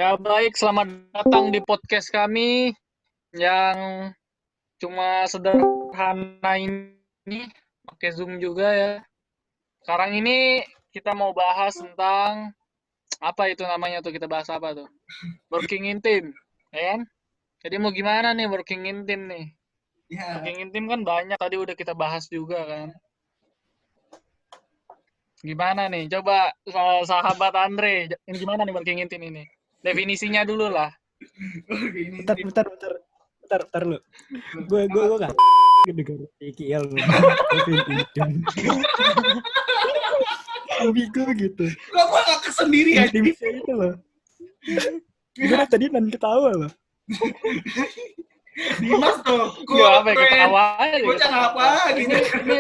Ya baik, selamat datang di podcast kami yang cuma sederhana ini, pakai Zoom juga ya. Sekarang ini kita mau bahas tentang apa itu namanya tuh, kita bahas apa tuh? Working in team, ya kan? Jadi mau gimana nih working in team nih? Ya, Working in team kan banyak, tadi udah kita bahas juga kan. Gimana nih? Coba sahabat Andre, ini gimana nih working in team ini? Definisinya dulu lah. ini Bentar lu. Gue nggak denger IKL lu. Ambigu gitu. kok gue gak kesendiri ya? Timnya itu loh. Gue tadi nan ketawa loh. Dimas tuh, Nggak apa ya, ketawa aja. bocah ngapa gitu. Ini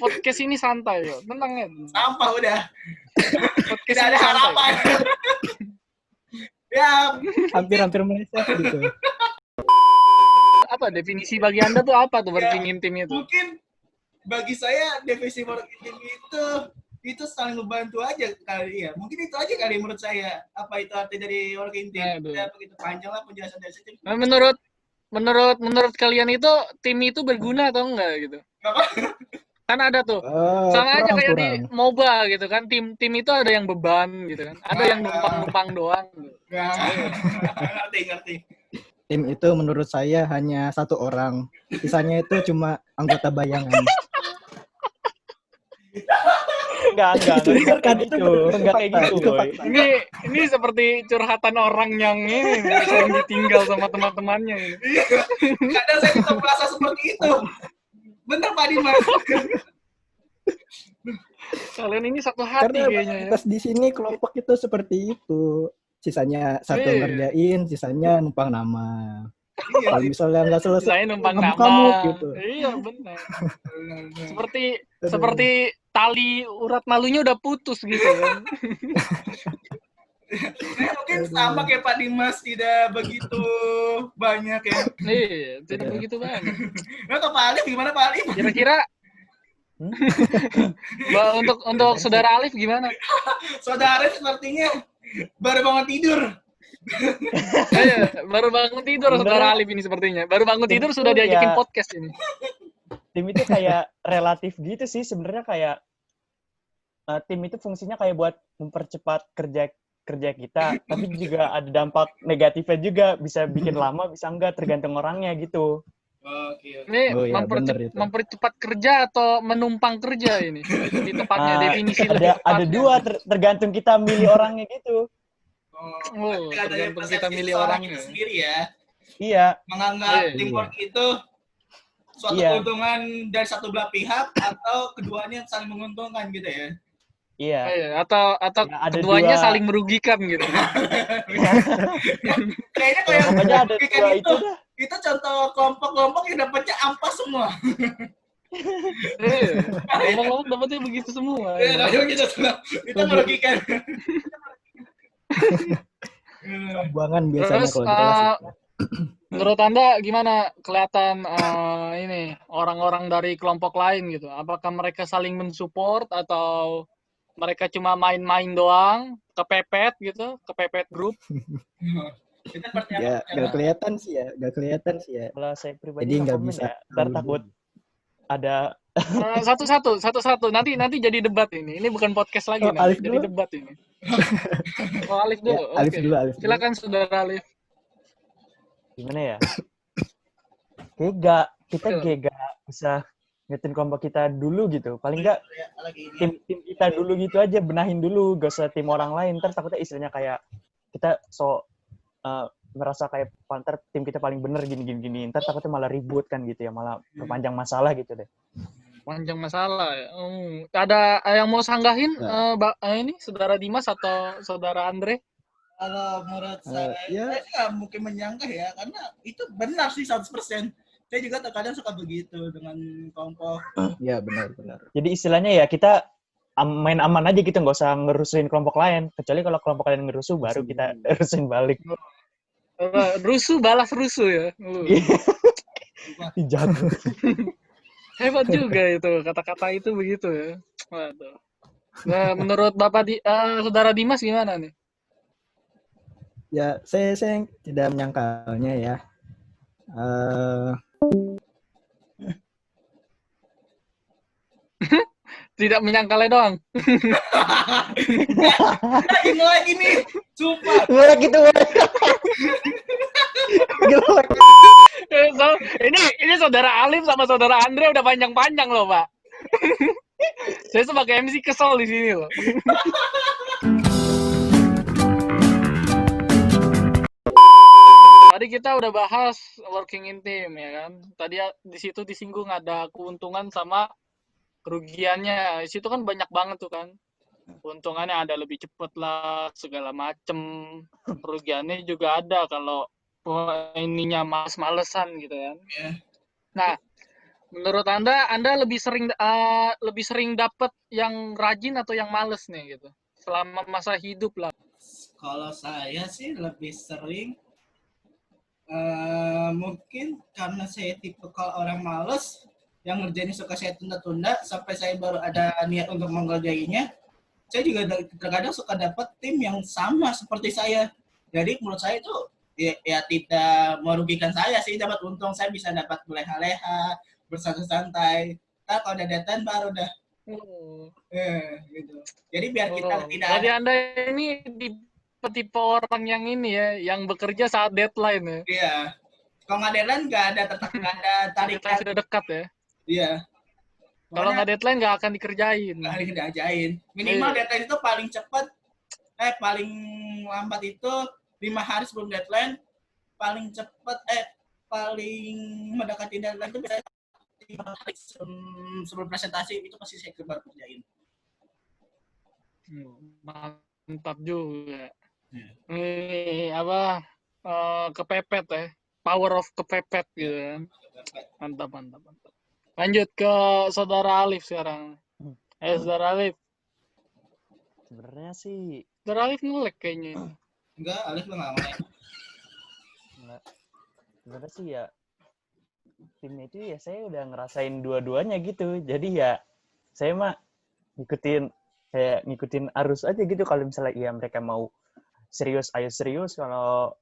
podcast ini santai yo, tenang ya. Sampah udah, Podcast tidak ini ada santai. harapan. Ya, Hampir meleset gitu. Apa definisi bagi Anda tuh apa tuh working in team itu? mungkin bagi saya definisi marketing itu saling membantu aja kali ya. Mungkin itu aja kali menurut saya. Apa itu arti dari working team? Aduh. Ya, begitu panjang lah penjelasan dari situ. Nah, menurut kalian itu tim itu berguna atau enggak gitu? Kan ada tuh. Sama aja kayak di MOBA gitu kan, tim itu ada yang beban gitu kan, ada yang numpang doang. Ngerti. Tim itu menurut saya hanya satu orang. Sisanya itu cuma anggota bayangan. Enggak kayak gitu, boy. Ini seperti curhatan orang yang ini sering ditinggal sama teman-temannya ini. Kadang saya juga merasa seperti itu. Bener Pak Dimas. Kalian ini satu hati Karena kayaknya ya. pas di sini kelompok itu seperti itu. Sisanya satu Iya. ngerjain, sisanya numpang nama. Iya, Kalau misalnya nggak selesai, Saya numpang nama. kamu gitu. Iya benar. Seperti tali urat malunya udah putus gitu kan. Mungkin sama kayak Pak Dimas, tidak begitu banyak ya. Iya, tidak begitu banget. Nah, Pak Alif gimana Pak Alif? Kira-kira untuk saudara Alif gimana? Saudara sepertinya baru bangun tidur. Baru bangun tidur saudara Alif ini sepertinya. Baru bangun tidur sudah diajakin podcast ini. Tim itu kayak relatif gitu sih sebenarnya, kayak tim itu fungsinya kayak buat mempercepat kerja kita, tapi juga ada dampak negatifnya juga, bisa bikin lama bisa enggak, tergantung orangnya gitu. Oke. Ini bener itu. mempercepat kerja atau menumpang kerja ini? Di tepatnya definisi lebih tepatnya. Ada dua, tergantung kita milih orangnya gitu. Tergantung kita milih orangnya sendiri ya. Iya. Menganggap teamwork itu suatu keuntungan dari satu belah pihak atau keduanya saling menguntungkan gitu ya. Iya. Atau keduanya saling merugikan gitu. Kayaknya kayak pokoknya ada dua itu dah. Itu contoh kelompok-kelompok yang dapatnya ampas semua. Kelompok dapatnya begitu semua. Itu merugikan. Buangan biasanya Terus, kalau di kelas. menurut Anda gimana kelihatan ini orang-orang dari kelompok lain gitu? Apakah mereka saling mensupport atau mereka cuma main-main doang, kepepet gitu, kepepet grup? Ya, gak kelihatan sih ya. Kalau saya pribadi Jadi nggak bisa. Ntar takut ada Satu-satu. Nanti jadi debat ini. Ini bukan podcast lagi, Alif jadi dulu? debat ini. Alif dulu. Ya, Alif dulu. Silakan saudara Alif. gimana ya? Kita gak bisa ngetin kelompok kita dulu gitu. Paling enggak tim kita dulu gitu aja, benahin dulu, gak usah tim orang lain. Ntar takutnya istilahnya kayak kita merasa kayak ntar tim kita paling bener gini. Ntar takutnya malah ribut kan gitu ya, malah perpanjang masalah gitu deh. Panjang masalah ya. Ada yang mau sanggahin ini saudara Dimas atau saudara Andre? Kalau menurut saya nggak mungkin menyangka ya, karena itu benar sih 100%. Saya juga terkadang suka begitu dengan kelompok. Iya benar. Jadi istilahnya ya kita main aman aja gitu, nggak usah ngerusuhin kelompok lain. Kecuali kalau kelompok lain ngerusuh, baru kita rusuhin balik. Rusuh balas rusuh ya. Jago. Hebat juga itu, kata-kata itu begitu ya. Waduh. Nah, menurut saudara Dimas gimana nih? Ya, saya tidak menyangkalnya ya. Eh, Tidak menyangkalnya doang. Lagi mulai gini, sumpah. Ngelek gitu. Ngelek. So, ini saudara Alif sama saudara Andre udah panjang-panjang loh, Pak. Saya sebagai MC kesel di sini loh. Tadi kita udah bahas working in team ya kan. Tadi di situ disinggung ada keuntungan sama kerugiannya. Di situ kan banyak banget tuh kan. Keuntungannya ada lebih cepet lah segala macem. Kerugiannya juga ada kalau ininya males-malesan gitu kan. Ya. Nah, menurut Anda lebih sering dapat yang rajin atau yang males nih gitu. Selama masa hidup lah. Kalau saya sih lebih sering mungkin karena saya tipe kalau orang males yang ngerjainnya suka saya tunda-tunda sampai saya baru ada niat untuk mengerjainya. Saya juga terkadang suka dapat tim yang sama seperti saya. Jadi menurut saya itu ya tidak merugikan saya sih, dapat untung, saya bisa dapat berleha-leha, bersantai-santai. Ntar kalau udah deadline baru dah gitu. Jadi biar kita tidak Berarti ada. Anda ini tipe orang yang ini ya, yang bekerja saat deadline ya. Iya. Kalau nggak deadline nggak ada Deadline tarikan. sudah dekat ya. Iya. Kalau nggak deadline nggak akan dikerjain. Nggak ada diajain. Minimal Iya. deadline itu paling cepat, paling lambat itu 5 hari sebelum deadline. Paling cepat, paling mendekati deadline itu biasanya 5 hari sebelum presentasi itu pasti saya baru kerjain. Mantap juga. Iya. Ini apa kepepet ya. Power of kepepet gitu kan. Mantap. Lanjut ke saudara Alif sekarang. Saudara Alif. Sebenarnya sih Saudara Alif nge-lag kayaknya. Enggak, Alif lo nggak main. enggak. Sebenarnya sih ya timnya itu ya saya udah ngerasain dua-duanya gitu. Jadi ya saya mah ngikutin arus aja gitu. Kalau misalnya iya mereka mau serius, ayo serius. Kalau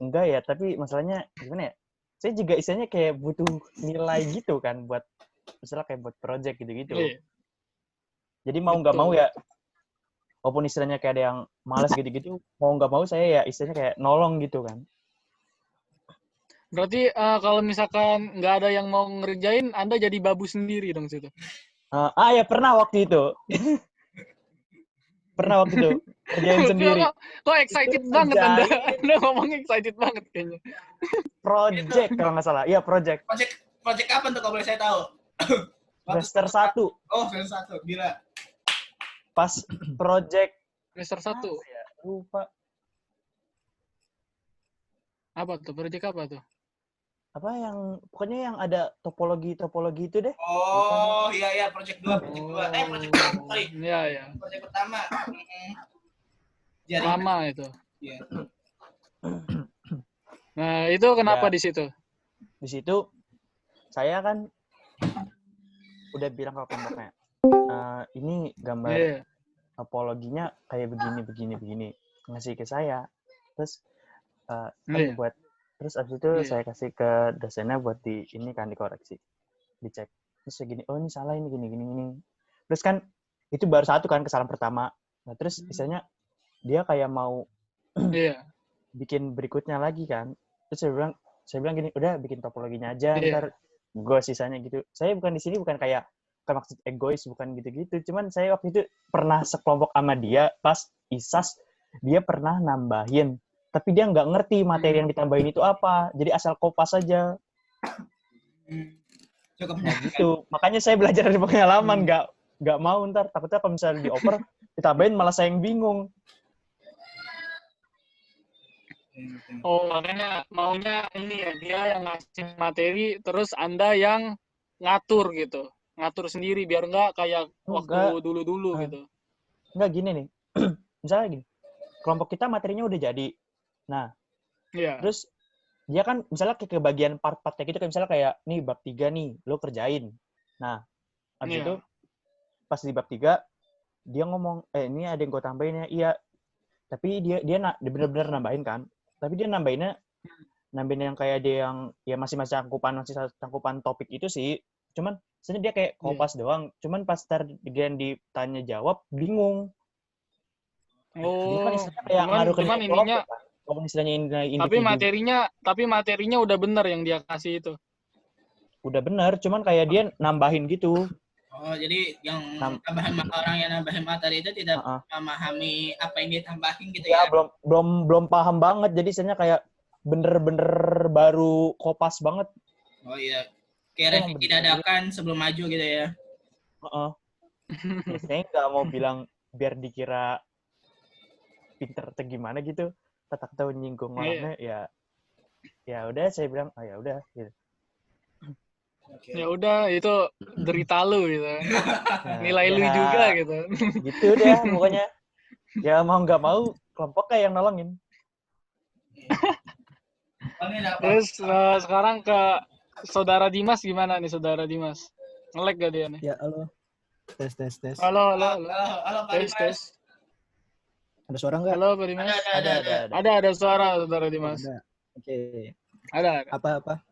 enggak ya, tapi masalahnya gimana ya? Saya juga istilahnya kayak butuh nilai gitu kan buat misalnya kayak buat project gitu-gitu. Iya. Jadi mau nggak mau ya, walaupun istilahnya kayak ada yang malas gitu-gitu, mau nggak mau saya ya istilahnya kayak nolong gitu kan. Berarti kalau misalkan nggak ada yang mau ngerjain, Anda jadi babu sendiri dong situ. Ya pernah waktu itu. Pernah waktu itu kerjain sendiri. Kok excited Itu banget Anda? ngerjain. Anda ngomong excited banget kayaknya. Project kalau nggak salah. Iya, project. Project apa tuh kalau boleh saya tahu? Semester 1. Oh, semester 1. Gila. Pas project Semester 1. ya? Lupa. Apa tuh? Project apa tuh? Apa yang pokoknya yang ada topologi itu deh. Oh, iya project 2. Project 1. Sorry. Iya. Project pertama. Lama itu. Iya. Nah, itu kenapa Ya. di situ? Di situ saya kan udah bilang ke kelompoknya, ini gambar Iya. topologinya kayak begini ngasih ke saya, terus Iya. buat terus abis itu Iya. saya kasih ke dosennya buat dikoreksi, dicek, terus segini, oh ini salah, ini gini, terus kan itu baru satu kan kesalahan pertama, nah terus misalnya dia kayak mau Iya. bikin berikutnya lagi kan, terus saya bilang gini, udah bikin topologinya aja, Iya. ntar gue sisanya gitu. Saya bukan di sini bukan kayak maksud egois, bukan gitu-gitu. Cuman saya waktu itu pernah sekelompok sama dia pas ISAS, dia pernah nambahin, tapi dia nggak ngerti materi yang ditambahin itu apa. Jadi asal kopas aja. Cukup Nah gitu. Makanya saya belajar dari pengalaman, nggak mau ntar takutnya kalau misalnya dioper ditambahin malah saya yang bingung. Oh, makanya maunya ini ya, dia yang ngasih materi, terus Anda yang ngatur gitu. Ngatur sendiri, biar nggak kayak waktu dulu-dulu gitu. Nggak, gini nih. Misalnya gini, kelompok kita materinya udah jadi. Nah, Iya. terus dia kan misalnya ke bagian part-partnya gitu, kayak misalnya kayak, nih bab 3 nih, lo kerjain. Nah, habis itu, pas di bab 3, dia ngomong, ini ada yang gue tambahin ya, iya. Tapi dia benar-benar nambahin kan. Tapi dia nambahin yang kayak dia yang ya masih cangkupan topik itu sih. Cuman sebenarnya dia kayak kopas doang. Cuman pas dia ditanya jawab bingung. Dia kan Oh, istilahnya kayak ngaruh ke cuman nilai ininya, kelompok kan. Kalau istilahnya nilai tapi individu materinya udah bener yang dia kasih itu. udah benar, cuman kayak dia nambahin gitu. Oh, jadi yang orang yang nambahin materi itu tidak memahami apa yang ditambahin gitu Ya, ya? belum paham banget. Jadi istilahnya kayak bener-bener baru kopas banget. Oh iya. Kayak revisi dadakan sebelum maju gitu ya? Ya, saya nggak mau bilang biar dikira pinter atau gimana gitu. Tak tahu nyinggung orangnya ya udah saya bilang ya udah gitu. Okay. Ya udah, itu derita lu gitu. Nilai lu ya, juga gitu. Gitu deh pokoknya. Ya mau nggak mau kelompok kayak yang nolongin. Terus sekarang ke saudara Dimas gimana nih saudara Dimas? Nge-lag gak dia nih? Ya, halo. Tes. Halo. Pak Dimas. Tes. Ada suara nggak? Halo Pak Dimas. Ada suara saudara Dimas. Ada. Oke. Ada. Apa?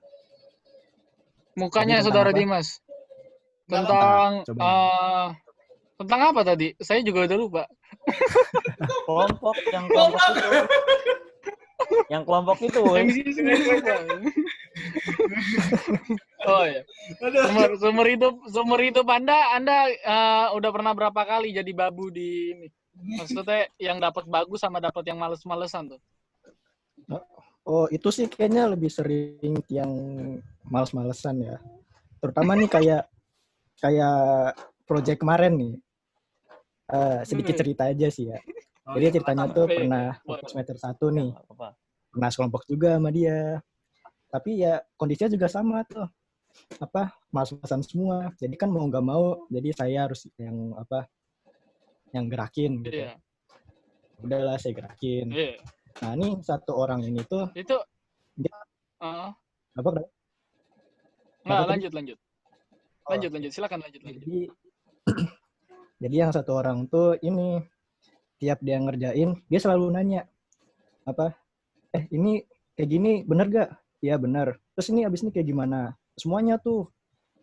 Mukanya Tadi tentang saudara apa? Dimas. Tentang Coba. tentang apa tadi? Saya juga udah lupa. Kelompok itu. Yang di sini sendiri lupa. Oh iya. Sumber hidup Anda udah pernah berapa kali jadi babu di ini? Maksudnya yang dapat bagus sama dapat yang males-malesan tuh. Oh, itu sih kayaknya lebih sering yang males-malesan ya. Terutama nih kayak project kemarin nih. Sedikit cerita aja sih ya. Jadi ceritanya tuh pernah semester 1 nih. Pernah sekelompok juga sama dia. Tapi ya kondisinya juga sama tuh. Males-malesan semua. Jadi kan mau nggak mau, jadi saya harus yang gerakin gitu. Iya. Udahlah saya gerakin. Iya. Nah, ini satu orang ini tuh itu apa? Nggak, lanjut. Silakan lanjut. Jadi yang satu orang tuh ini tiap dia ngerjain, dia selalu nanya ini kayak gini bener gak? Iya bener. Terus ini abis ini kayak gimana? Semuanya tuh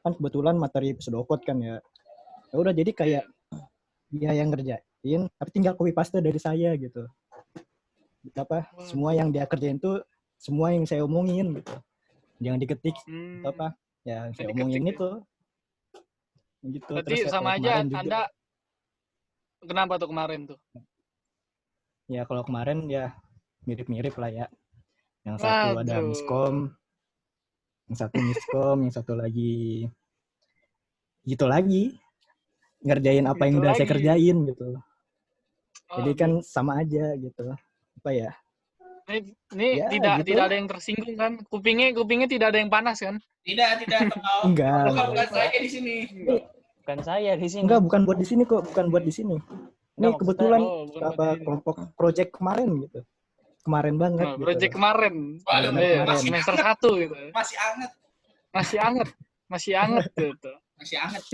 kan kebetulan materi pseudocode kan ya. Ya udah jadi kayak dia yang ngerjain, tapi tinggal copy paste dari saya gitu. Semua yang dia kerjain tuh semua yang saya omongin gitu. Jangan diketik yang saya omongin itu. Gitu. Berarti terus sama aja Anda kenapa tuh kemarin tuh? Ya kalau kemarin ya mirip-mirip lah ya. Yang satu ada miskom, yang satu lagi gitu lagi ngerjain apa yang udah saya kerjain gitu. Jadi kan sama aja gitu. Ini ya, tidak ada yang tersinggung kan? Kupingnya tidak ada yang panas kan? Tidak. Enggak. Bukan saya di sini. Bukan saya di sini. Enggak, bukan buat di sini kok, bukan buat di sini. Ini kebetulan kelompok project kemarin gitu. Kemarin banget gitu. Project kemarin. Semester 1 gitu. Masih anget gitu. Masih anget.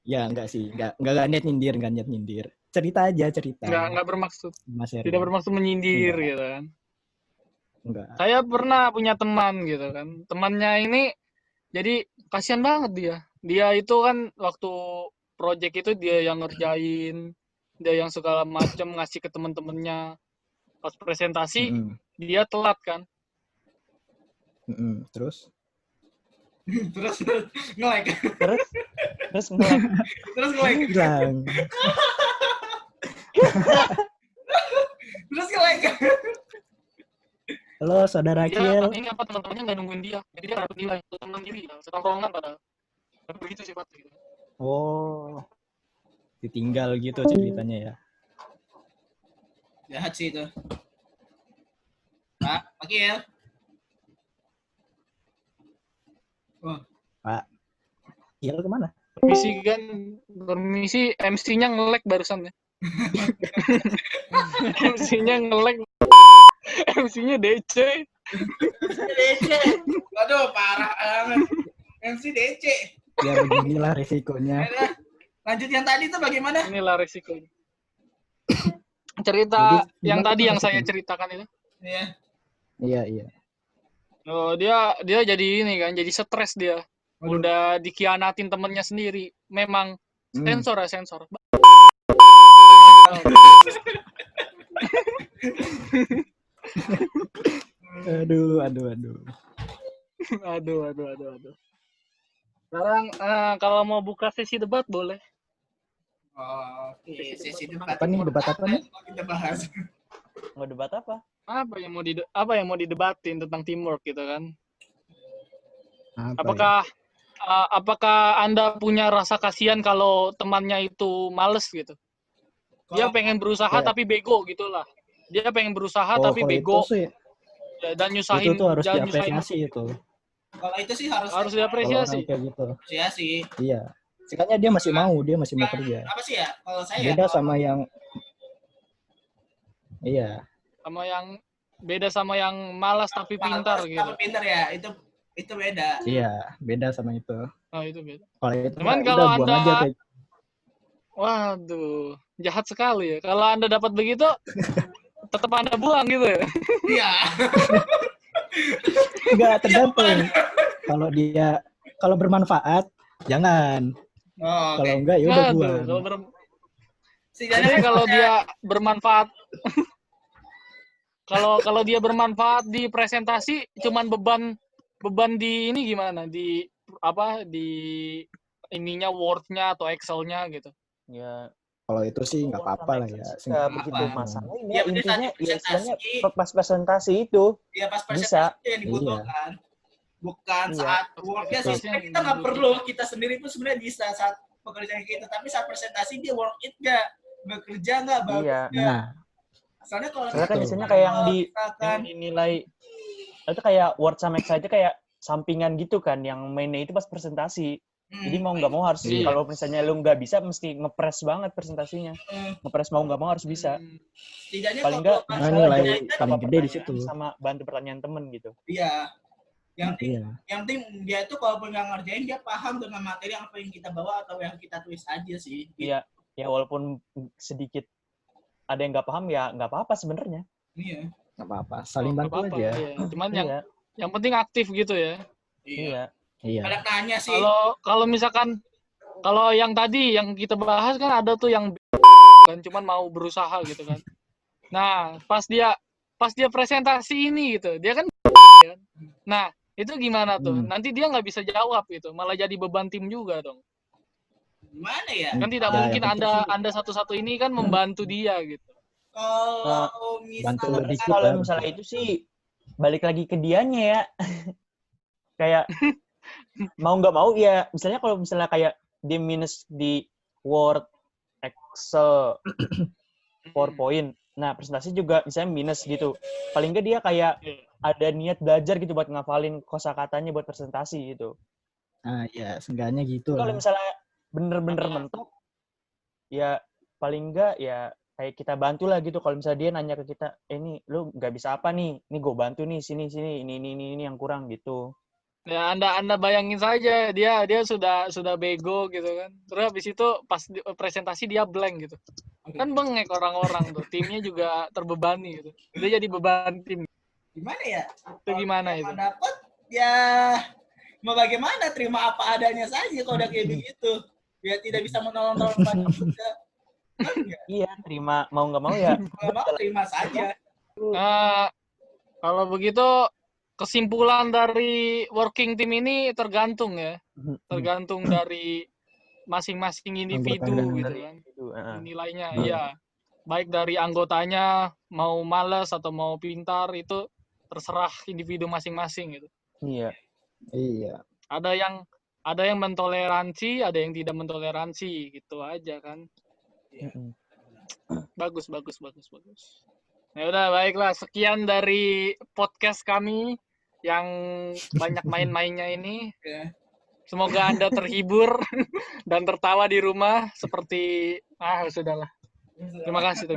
Ya enggak sih, enggak niat nyindir. Cerita. Enggak bermaksud. Tidak bermaksud menyindir gitu kan. Enggak. Saya pernah punya teman gitu kan. Temannya ini jadi kasihan banget dia. Dia itu kan waktu project itu dia yang ngerjain, dia yang segala macam ngasih ke teman-temannya. Pas presentasi dia telat kan. Terus nge-like. Terus nge-like. Terus nge-like. Halo saudara Kiel. Ini apa teman-temannya nggak nungguin dia, jadi dia dapat nilai teman diri, setongkrongan pada begitu sifatnya. Oh, ditinggal gitu ceritanya ya. Jahat sih itu. Pak Kiel. Pak Kiel kemana? Permisi MC-nya nge-lag barusan ya. MC-nya nge-lag. MC-nya DC. Waduh, parah banget. MC DC. Ya beginilah resikonya. Lanjut yang tadi tuh bagaimana? Inilah resikonya. cerita Jadi, yang gimana tadi tuh yang saya maksudnya? ceritakan itu. Iya. Iya. Oh, dia jadi ini kan, jadi stres dia. Waduh. Udah dikhianatin temennya sendiri. Memang sensor. Aduh. Aduh. Sekarang kalau mau buka sesi debat boleh. Oke, sesi debat. Apa nih, debat apa nih? Kita bahas. Mau debat apa? Apa yang mau didebatin tentang teamwork gitu kan? Apa ya? Apakah Anda punya rasa kasihan kalau temannya itu males gitu? Dia pengen berusaha Ya. tapi bego gitulah. Dia pengen berusaha tapi Kalau itu bego sih, dan itu tuh harus nyusahin diapresiasi itu. Kalau itu sih harus harus Kalau orang diapresiasi. kayak gitu. apresiasi. Iya. Sekalinya dia masih mau kerja. Apa sih ya? Kalau saya Beda sama yang iya. Beda sama yang malas tapi pintar gitu. Tapi pintar ya, itu beda. Iya, beda sama itu. Oh, itu beda. Kalau itu Cuman udah kalau buang aja kayak waduh, jahat sekali ya. Kalau Anda dapat begitu, tetap Anda buang gitu ya. Iya. enggak tergantung. Kalau bermanfaat jangan. Oh, Kalau enggak ya udah Waduh, buang. Jadi kalau dia bermanfaat kalau dia bermanfaat di presentasi cuman beban di ini gimana? Di ininya Word-nya atau Excel-nya gitu. Ya, Kalau itu sih nggak apa-apa lah ya. nggak begitu apa. masalah. Ya, Ya, bener, intinya saat ya istilahnya presentasi. pas presentasi itu Iya, pas bisa. presentasi yang dibutuhkan. Bukan Iya. saat work-nya sih Presentasi sebenarnya yang kita nggak dibutuhkan. perlu, kita sendiri pun sebenarnya bisa saat pekerjaan kita, tapi saat presentasi dia work it nggak, bekerja nggak, bagus Iya. nggak. Nah, Soalnya kalau Soalnya kan Betul. biasanya kayak yang misalkan dinilai itu kayak Word sama Excel itu kayak sampingan gitu kan, yang mainnya itu pas presentasi. Jadi mau nggak mau harus, Iya. kalau misalnya lu nggak bisa, mesti ngepres banget presentasinya. Ngepres mau nggak mau harus bisa. setidaknya Paling kalau nggak Nah, nilai kita paling gede di situ. sama bantu pertanyaan temen gitu. iya, yang Iya. penting dia itu kalaupun nggak ngerjain dia paham dengan materi apa yang kita bawa atau yang kita tulis aja sih. Iya, ya walaupun sedikit ada yang nggak paham ya nggak apa-apa sebenarnya. Iya. Nggak apa-apa. Saling Nggak bantu apa-apa, aja. iya. Cuman Iya, yang penting aktif gitu ya. Iya. Iya. Ada nanya sih. Kalau misalkan kalau yang tadi yang kita bahas kan ada tuh yang kan cuman mau berusaha gitu kan. Nah, pas dia presentasi ini gitu, dia kan kan. Nah, itu gimana tuh? Nanti dia nggak bisa jawab gitu, malah jadi beban tim juga dong. Gimana ya? Kan tidak Ya, mungkin yang penting Anda satu-satu ini kan membantu dia gitu. Kalau bantu misalkan dikit kalau lah. misalnya itu sih balik lagi ke dianya ya. Kayak mau nggak mau ya, misalnya kalau misalnya kayak dia minus di Word, Excel, PowerPoint, nah presentasi juga misalnya minus gitu. Paling nggak dia kayak ada niat belajar gitu buat ngafalin kosakatanya buat presentasi gitu. Nah, ya seenggaknya gitu Kalau lah. misalnya bener-bener mentok, ya paling nggak ya kayak kita bantu lah gitu. Kalau misalnya dia nanya ke kita, ini lu nggak bisa apa nih? Ini gue bantu nih, sini, ini yang kurang gitu. Ya Anda bayangin saja dia sudah bego gitu kan. Terus habis itu pas presentasi dia blank gitu. Kan bengek orang-orang tuh. Timnya juga terbebani gitu. Dia jadi beban tim. gimana ya? Itu gimana itu? Dapat ya mau bagaimana, terima apa adanya saja kalau udah kayak begitu. Dia tidak bisa menolong banyak juga. Iya, terima mau nggak mau ya. Mau terima saja. Kalau begitu kesimpulan dari working team ini tergantung ya. Tergantung dari masing-masing individu gitu kan. Nilainya iya. Baik dari anggotanya mau malas atau mau pintar itu terserah individu masing-masing gitu. Iya. Ada yang mentoleransi, ada yang tidak mentoleransi gitu aja kan. Bagus. Ya udah, baiklah, sekian dari podcast kami yang banyak main-mainnya ini. Semoga Anda terhibur dan tertawa di rumah seperti sudahlah. Terima kasih.